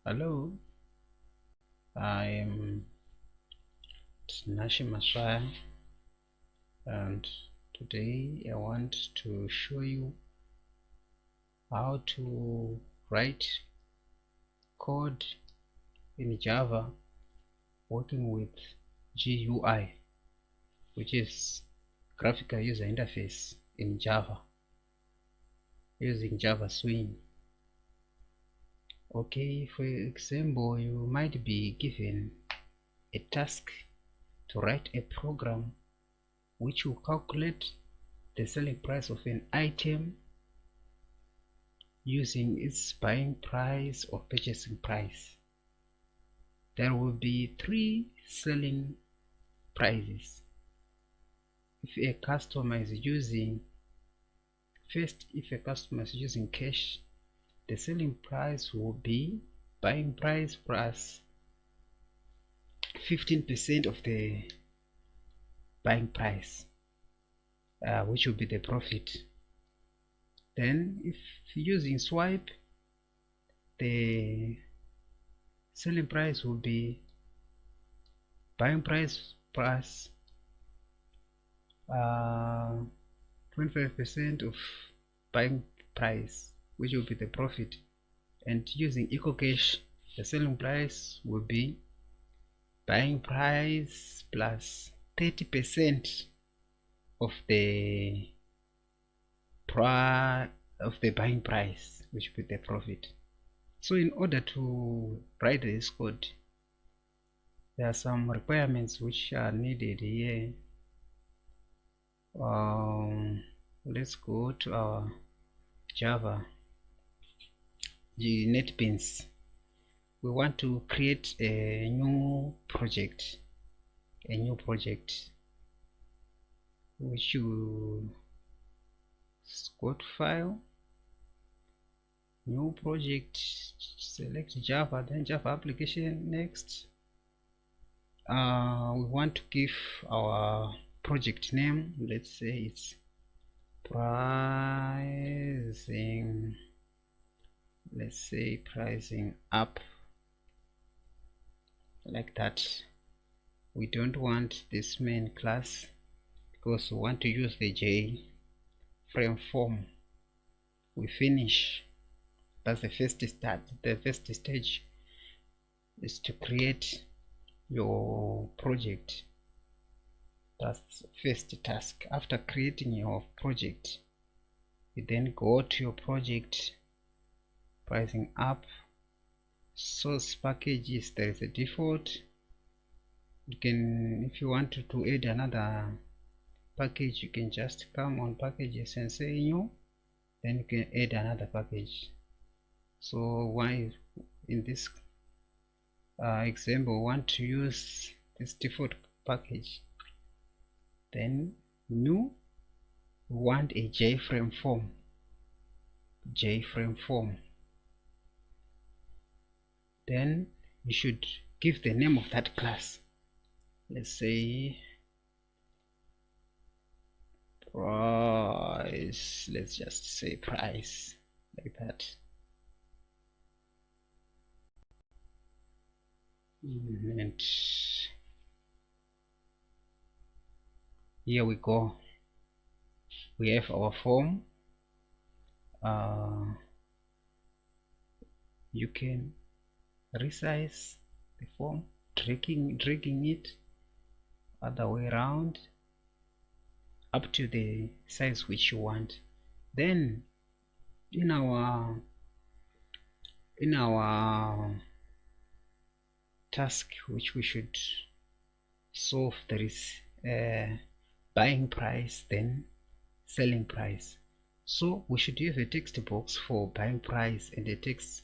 Hello, I am Nashim Maswaya, and today I want to show you how to write code in Java working with GUI, which is graphical user interface in Java, using Java Swing. Okay, for example, you might be given a task to write a program which will calculate the selling price of an item using its buying price or purchasing price. There will be 3 selling prices. If a customer is using cash, the selling price will be buying price plus 15% of the buying price, which will be the profit. Then if using swipe, the selling price will be buying price plus 25% of buying price, which will be the profit. And using eco cash, the selling price will be buying price plus 30% of the buying price, which will be the profit. So in order to write this code, there are some requirements which are needed here. Let's go to our Java NetBeans. We want to create a new project, which you go to File, New Project, select Java, then Java Application. Next, we want to give our project name. Let's say it's pricing. Let's say pricing up, like that. We don't want this main class because we want to use the J frame form. We finish. That's the first start. The first stage is to create your project. That's the first task. After creating your project, you then go to your project, pricing up, source packages. There is a default. You can, if you want to add another package, you can just come on packages and say new, then you can add another package. So why in this example, want to use this default package, then new, want a JFrame form, then you should give the name of that class. Let's say price. Let's just say price, like that. And here we go. We have our form. You can resize the form, dragging it other way around up to the size which you want. Then in our task which we should solve, there is buying price, then selling price. So we should have a text box for buying price and a text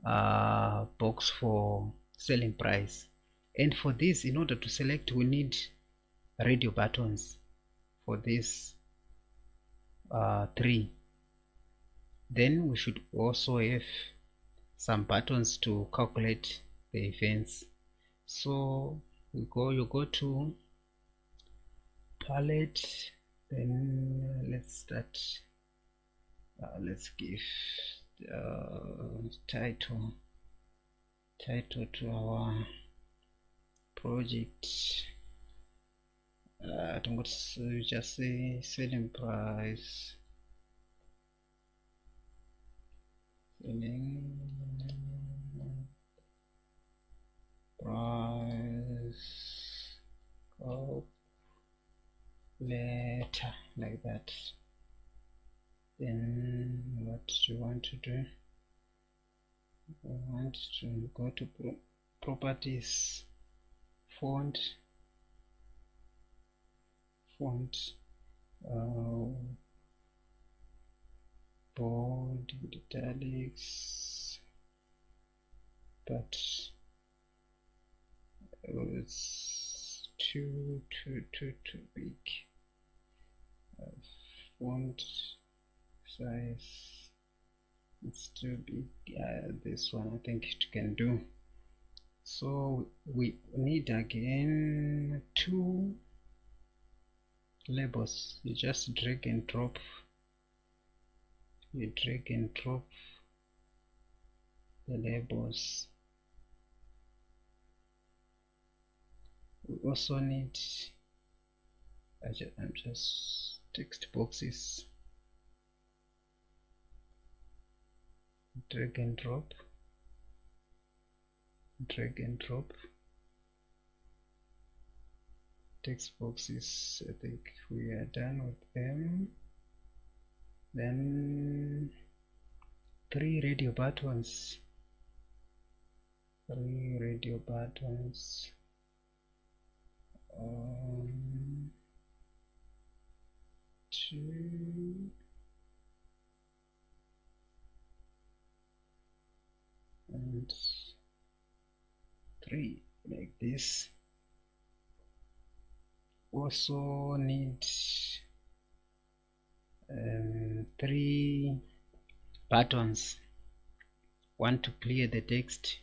box for selling price. And for this, in order to select, we need radio buttons for these 3. Then we should also have some buttons to calculate the events. So you go to palette, then let's start. Let's give title title to our project. I'm going to just say selling price, selling price calculator, like that. Then what you want to do, we want to go to properties, font, bold, italics, but it's too big. Font size, it's too big. This one I think it can do. So we need again 2 labels. You just drag and drop. You drag and drop the labels. We also need just text boxes. Drag and drop. Drag and drop text boxes. I think we are done with them. Then 3 radio buttons. 3 radio buttons. 2 and 3, like this. Also need 3 buttons, 1 to clear the text,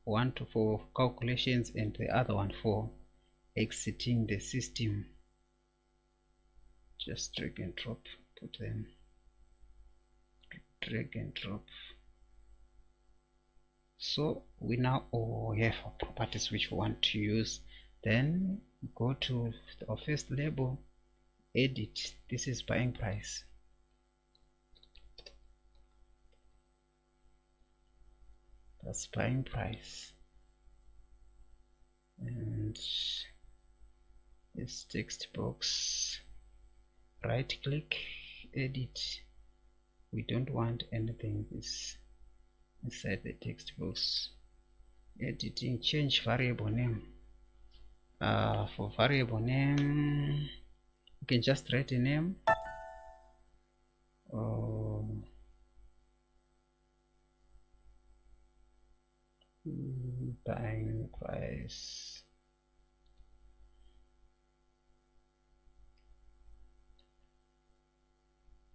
1 for calculations, and the other one for exiting the system. Just drag and drop, put them, drag and drop. So we now have our properties which we want to use. Then go to our first label, edit. This is buying price. That's buying price. And this text box, right click, edit. We don't want anything this inside the text box. Editing, change variable name. For variable name, you can just write a name. Buying price.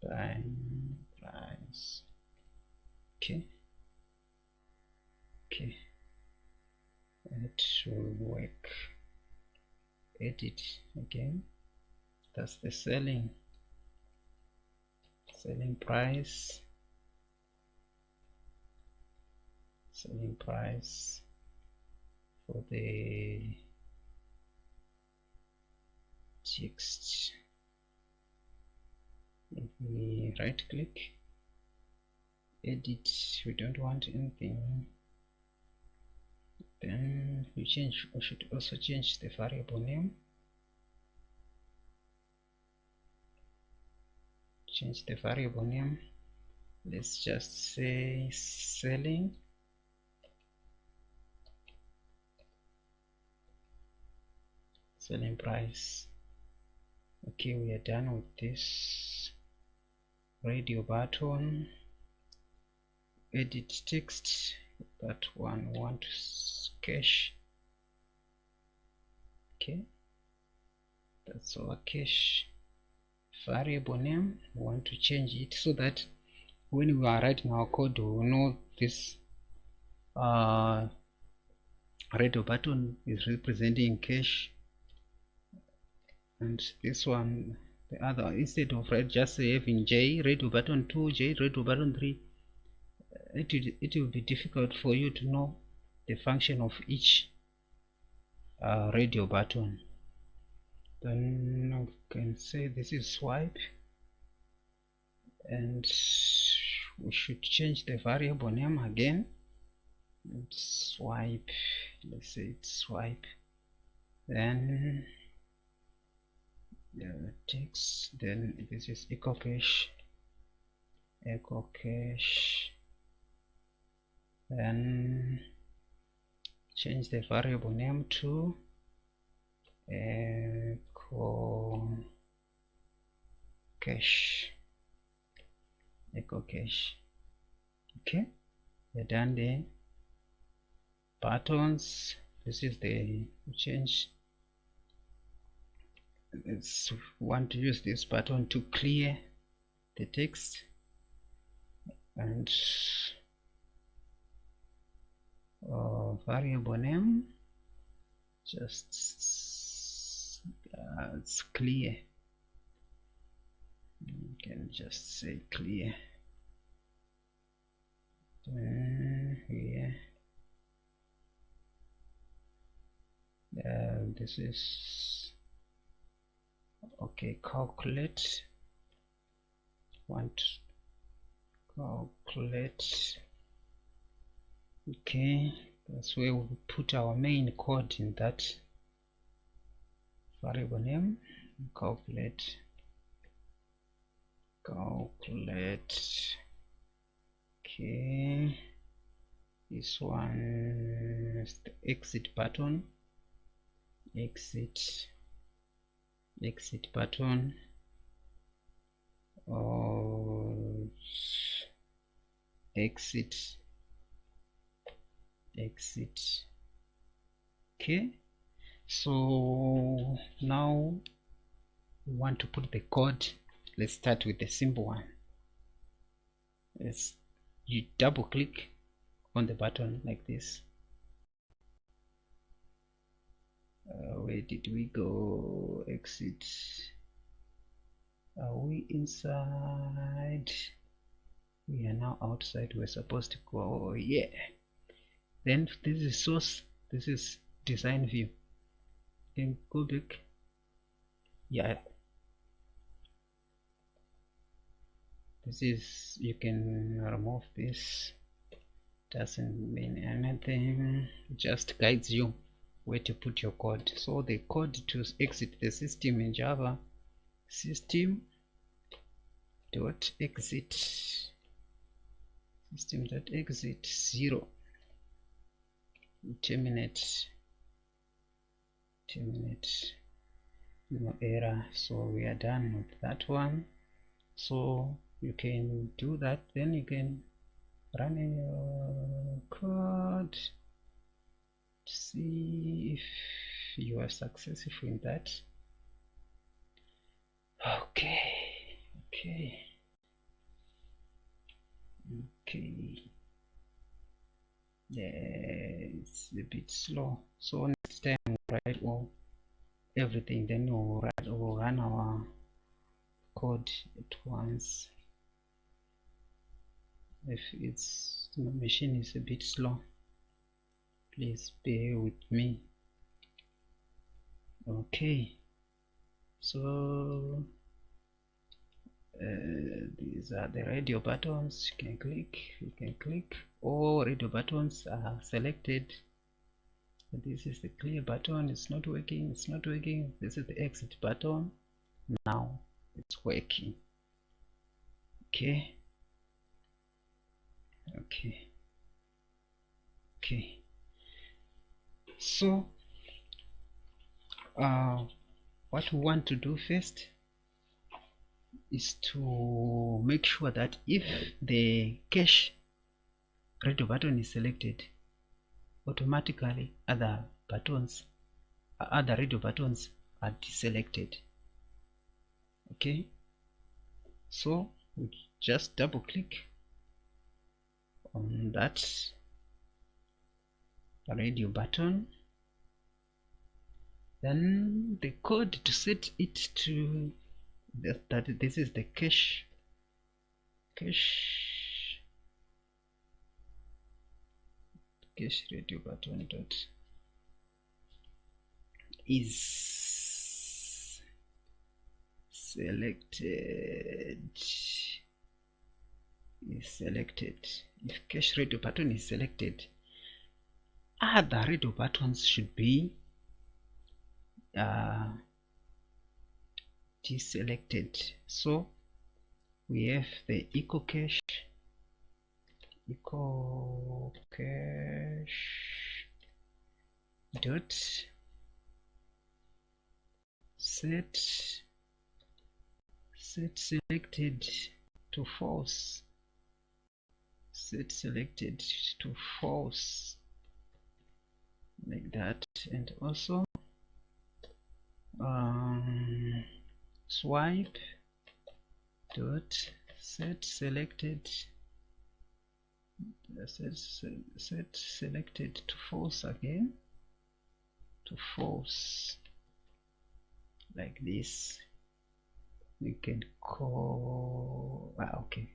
Buying price. Okay. It will work. Edit again. That's the selling price. Selling price for the text. If we right click, edit, we don't want anything. Then we should also change the variable name. Change the variable name. Let's just say selling price. Okay, we are done with this. Radio button, edit text, that one we want to cache. Okay, that's our cache. Variable name, we want to change it so that when we are writing our code, we will know this radio button is representing cache, and this one, the other, instead of just having J radio button 2, J radio button 3, it will be difficult for you to know the function of each radio button. Then we can say this is swipe, and we should change the variable name again. It's swipe, let's say it's swipe. Then text, then this is echo cache, then change the variable name to echo cache. Okay, we're done the buttons. This is the change. Let's want to use this button to clear the text, and variable name just it's clear. You can just say clear. Here this is okay. Calculate, want calculate. Okay, that's where we put our main code in that variable name. Calculate. Okay, this one is the exit button. Exit button. Exit. Okay, so now we want to put the code. Let's start with the simple one. You double click on the button like this. Where did we go? Exit. Are we inside? We are now outside. We're supposed to go, yeah. Then this is source, this is design view. Then go back. Yeah, this is, you can remove this, doesn't mean anything, just guides you where to put your code. So the code to exit the system in Java, system.exit 0, terminate, no error. So we are done with that one. So you can do that, then you can run your code to see if you are successful in that. Okay, yeah, it's a bit slow, so next time we'll write everything, then we'll run our code at once. If it's my machine is a bit slow, please bear with me. Okay, so these are the radio buttons. You can click. All radio buttons are selected. This is the clear button. It's not working. This is the exit button. Now it's working. Okay, so what we want to do first is to make sure that if the cache radio button is selected, automatically other radio buttons are deselected. Okay, so we just double click on that radio button, then the code to set it to that this is the cache cache radio button dot is selected. If cache radio button is selected, other radio buttons should be deselected. So we have the echo cache dot set selected to false. Set selected to false, like that. And also swipe dot set selected to false again, to false, like this. We can call okay,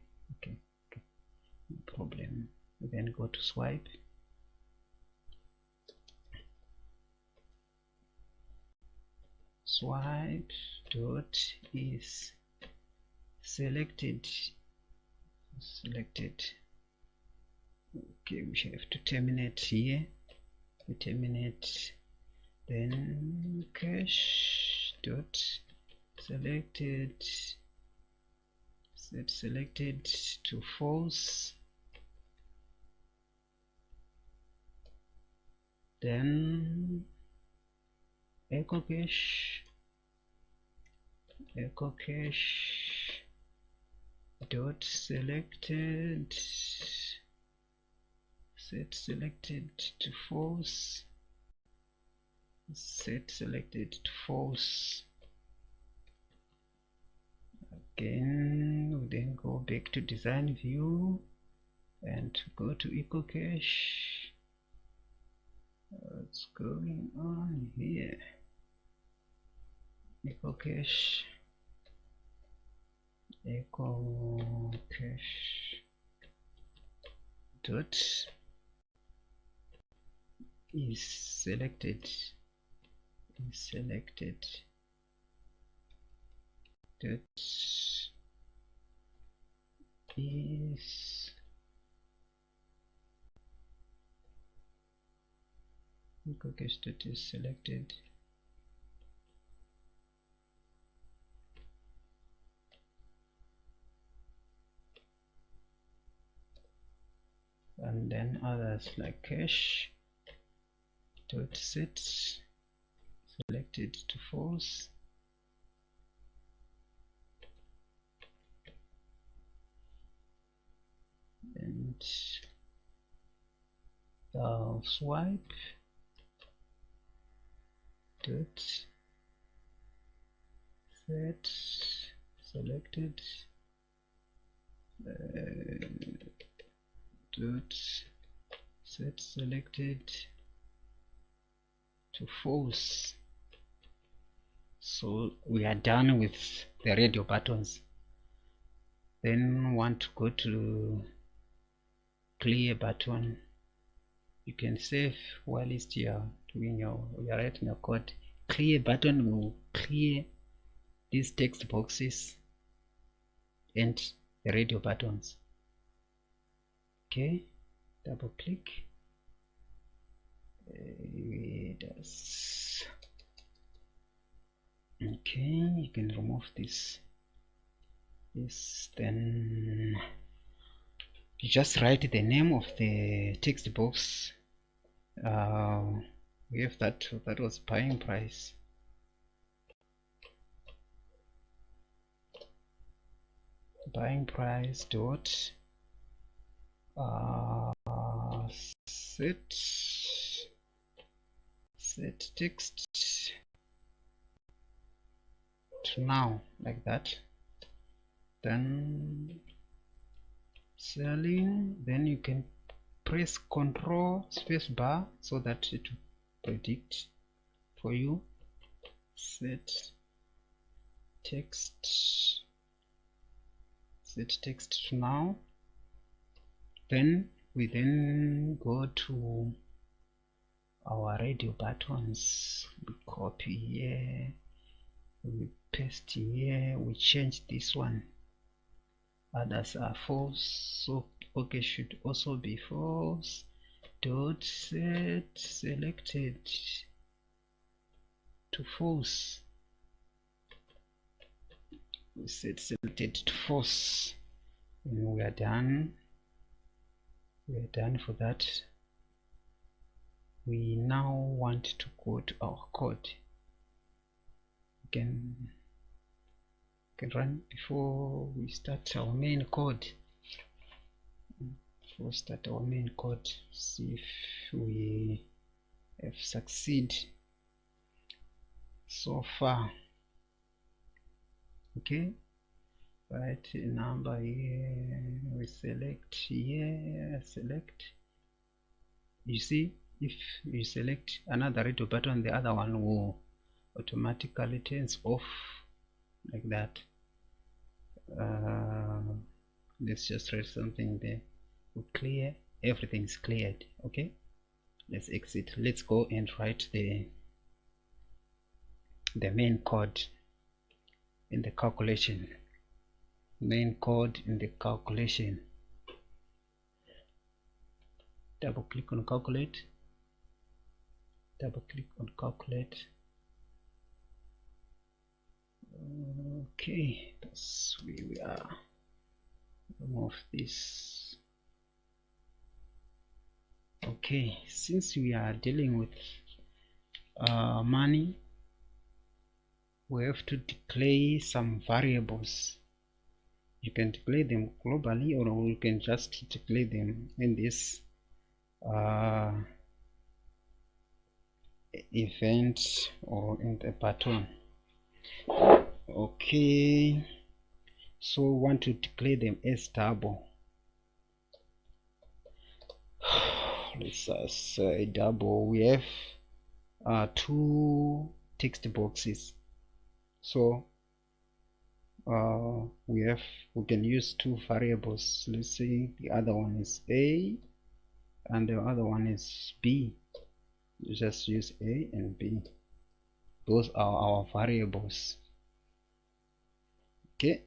no problem. We then go to swipe, dot is selected. Okay, we should have to terminate here. We terminate, then cache dot selected, set selected to false, then echo cache dot selected, set selected to false, set selected to false. Again, we then go back to design view and go to echo cache. What's going on here? Echo cache dot is selected dot is echo cache dot is selected, and then others like cache dot set selected to false, and swipe dot set selected dot set selected to false. So we are done with the radio buttons. Then want to go to clear button. You can save while it's here doing you're writing your code. Clear button will clear these text boxes and the radio buttons. Okay, double click. Okay, you can remove this, then you just write the name of the text box. We have that was buying price. Buying price dot set text to now, like that. Then selling, then you can press Ctrl space bar so that it will predict for you. Set text to now, then We then go to our radio buttons, we copy here, we paste here, we change this one, others are false, so okay should also be false. Dot set selected to false, we set selected to false, and we are done. We are done for that. We now want to go to our code. We can run before we start our main code. Before we start our main code, see if we have succeed so far. Okay, write a number here, we select here, select. You see, if you select another radio button, the other one will automatically turns off like that. Let's just write something there. We clear, everything's cleared. Okay, let's exit. Let's go and write the main code in the calculation. Main code in the calculation. Double click on calculate. Double click on calculate. Okay, that's where we are. Remove this. Okay, since we are dealing with money, we have to declare some variables. You can declare them globally, or you can just declare them in this event or in the button. Okay, so we want to declare them as double. Let's say double. We have two text boxes, so we can use two variables. Let's say the other one is A and the other one is B. You just use A and B. Those are our variables. Okay,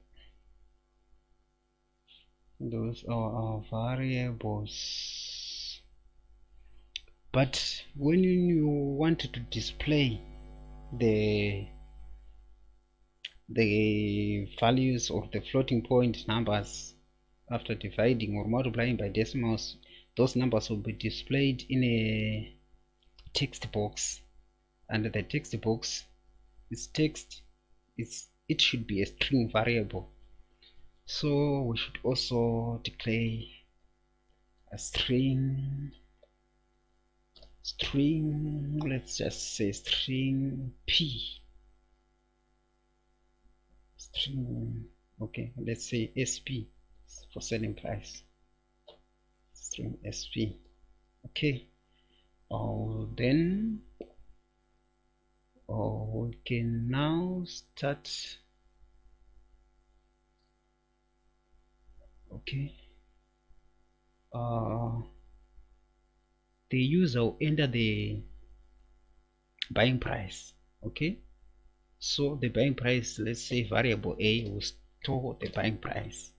those are our variables. But when you want to display the values of the floating point numbers after dividing or multiplying by decimals, those numbers will be displayed in a text box, and the text box is text. It should be a string variable, so we should also declare a string. Let's just say string P. String, okay, let's say SP for selling price. String SP. Okay, then we can now start. Okay, the user will enter the buying price. Okay, so the buying price, let's say variable A will store the buying price,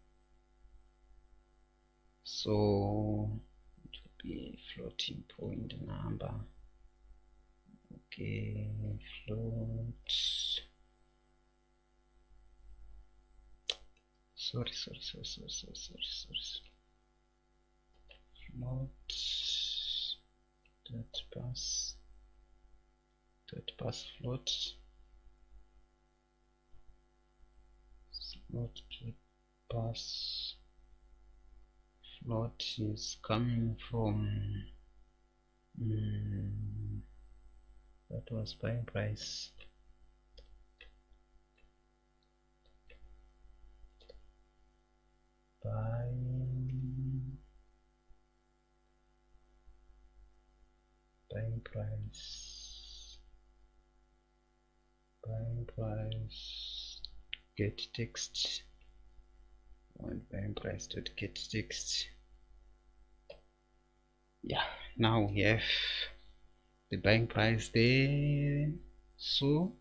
so it will be a floating point number. Okay, float, sorry, float dot pass float pass float is coming from that was buying price. Buying price get text, and buying price dot get text. Yeah, now we have the buying price there, so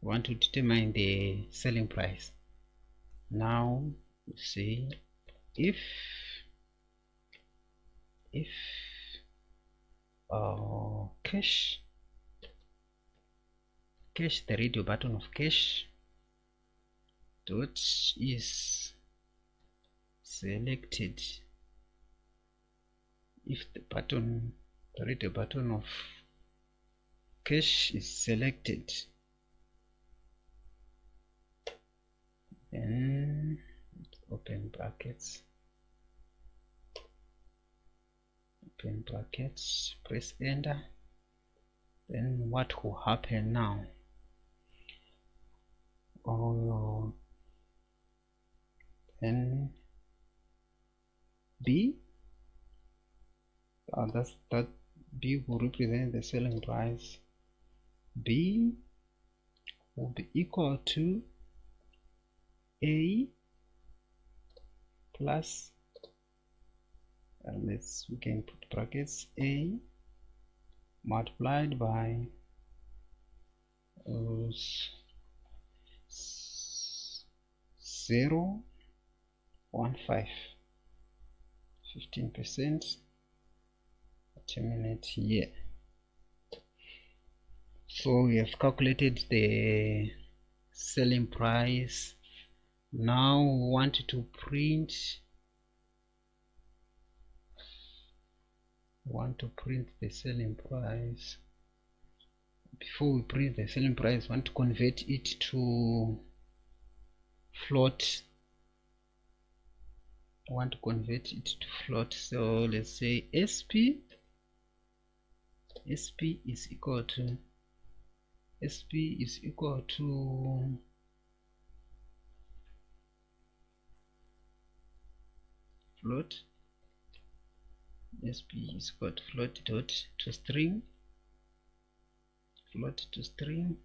we want to determine the selling price. Now we say if cache, the radio button of cache dot is selected, if the radio button of cache is selected, then open brackets, press enter. Then what will happen now? Then B, that B will represent the selling price. B will be equal to A plus, we can put brackets, A multiplied by 0.15, 15%, terminate here. So we have calculated the selling price. Now we want to print the selling price. Before we print the selling price, we want to convert it to float. So let's say SP is equal to float. SP is equal to float dot to string, float to string,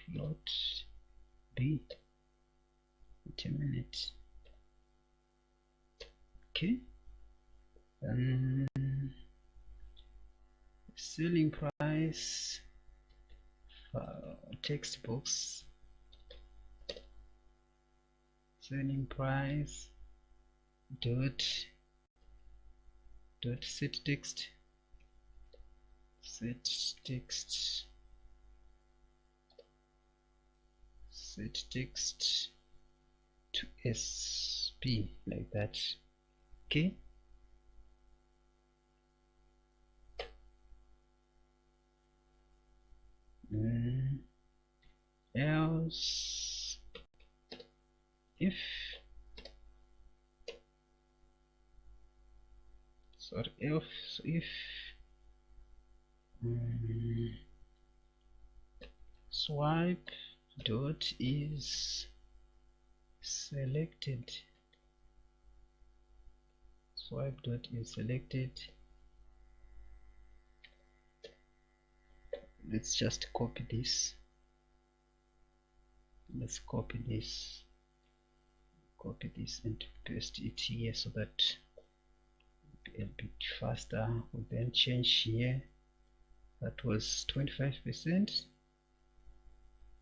float B, terminate. Okay, selling price, text box, selling price dot set text to SP, like that. Okay, else if swipe dot is selected, let's just copy this. Let's copy this and paste it here so that it'll be a bit faster. We'll then change here, that was 25%,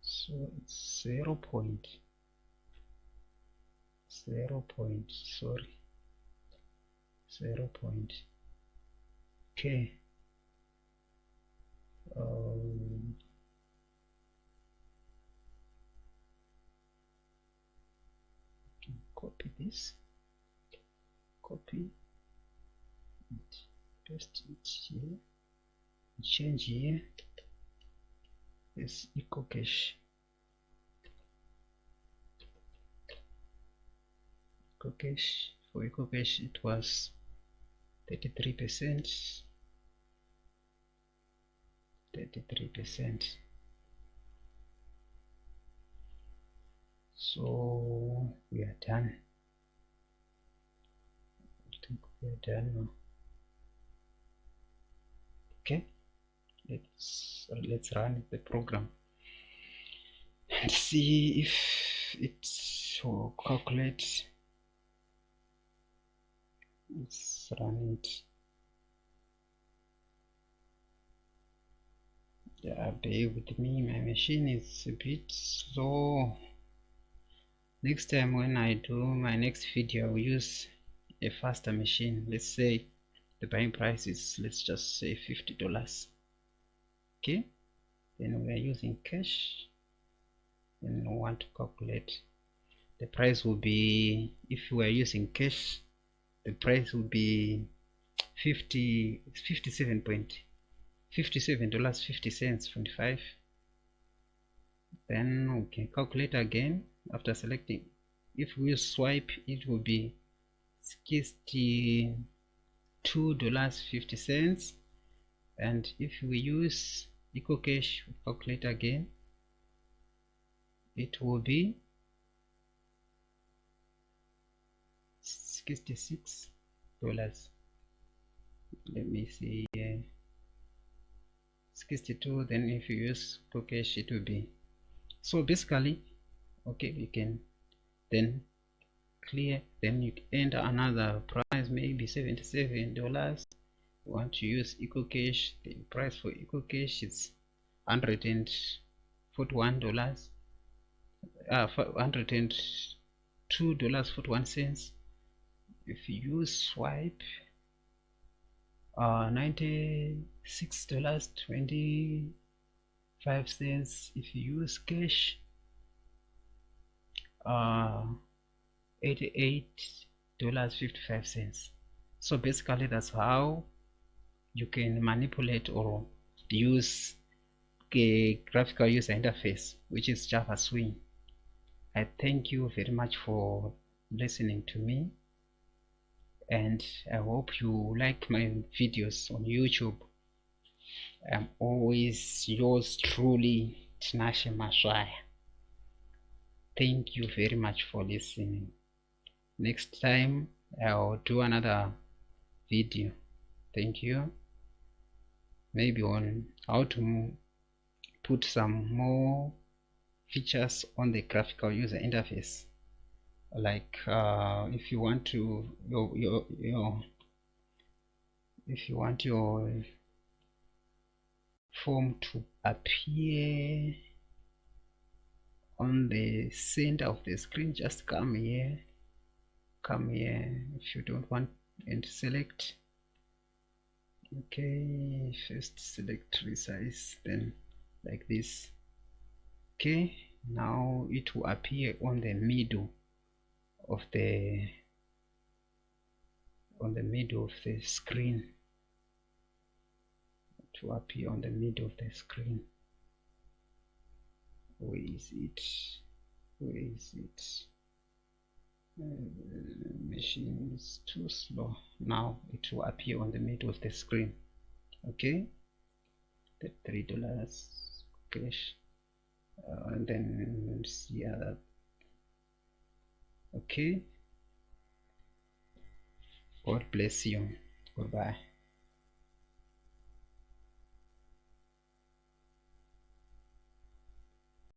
so it's 0 point. Okay, copy this, and paste it here, change here this echo cache. For echo cache it was 33%. So we are done. I think we are done now. Okay, let's run the program and see if it will calculate. Let's run it. Yeah, bear with me, my machine is a bit slow. Next time when I do my next video, I will use a faster machine. Let's say the buying price is, let's just say $50. Okay, then we are using cash, and we want to calculate the price. Will be, if we are using cash, the price will be $57.50 25. Then we can calculate again after selecting. If we use swipe, it will be $62.50, and if we use eco cash, we calculate again, it will be $66. Let me see, 62. Then if you use eco cash, it will be, so basically, okay, you can then clear, then you enter another price, maybe $77. You want to use eco cash, the price for eco cash is $141, $102.41. if you use swipe, $96.25. if you use cash, $88.55. So basically that's how you can manipulate or use a graphical user interface, which is Java Swing. I thank you very much for listening to me, and I hope you like my videos on YouTube. I'm always yours truly, Tinashe Mashaya. Thank you very much for listening. Next time I'll do another video. Thank you. Maybe on how to put some more features on the graphical user interface, like if you want to if you want your form to appear on the center of the screen, just come here. If you don't want, and select, okay, first select resize, then like this. Okay, now it will appear on the middle of the screen. It will appear on the middle of the screen. Where is it? Machine is too slow. Now it will appear on the middle of the screen. Okay, the $3 cash, and then see other. Okay, God bless you. Goodbye.